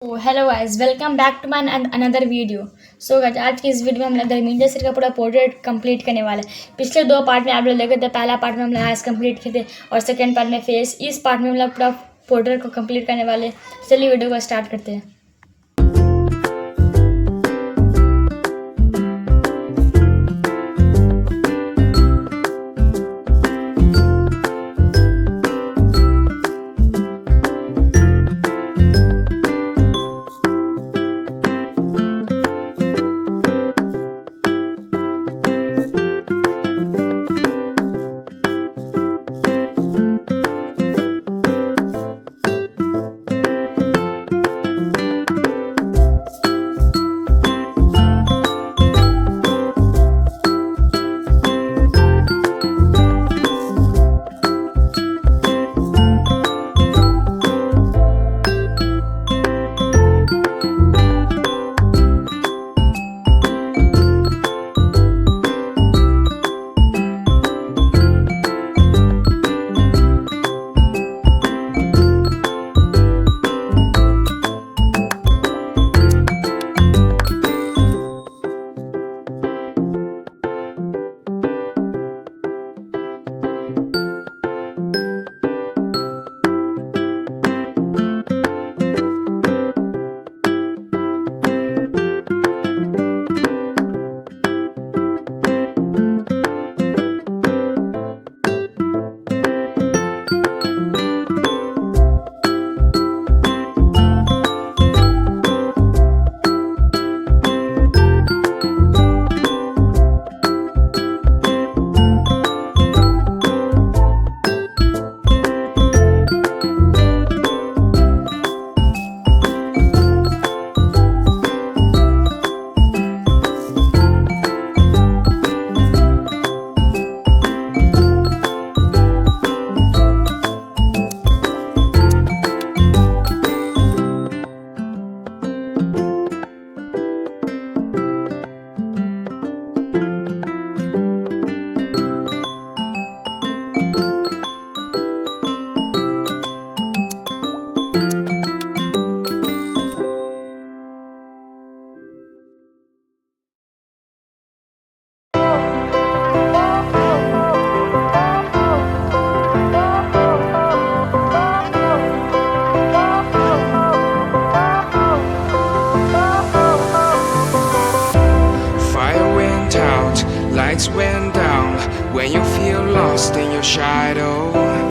तो hello guys, welcome back to my another video. So guys, आज की इस वीडियो में हम लोग धर्मेंद्र सर का पूरा पोर्ट्रेट कंप्लीट करने वाले हैं। पिछले दो पार्ट में आप लोग देखे थे। पहला पार्ट में हम लोग आइज कंप्लीट किए थे और सेकंड पार्ट में फेस। इस पार्ट में हम लोग पूरा पोर्ट्रेट को कंप्लीट करने वाले हैं। चलिए वीडियो को स्टार्ट करते हैं।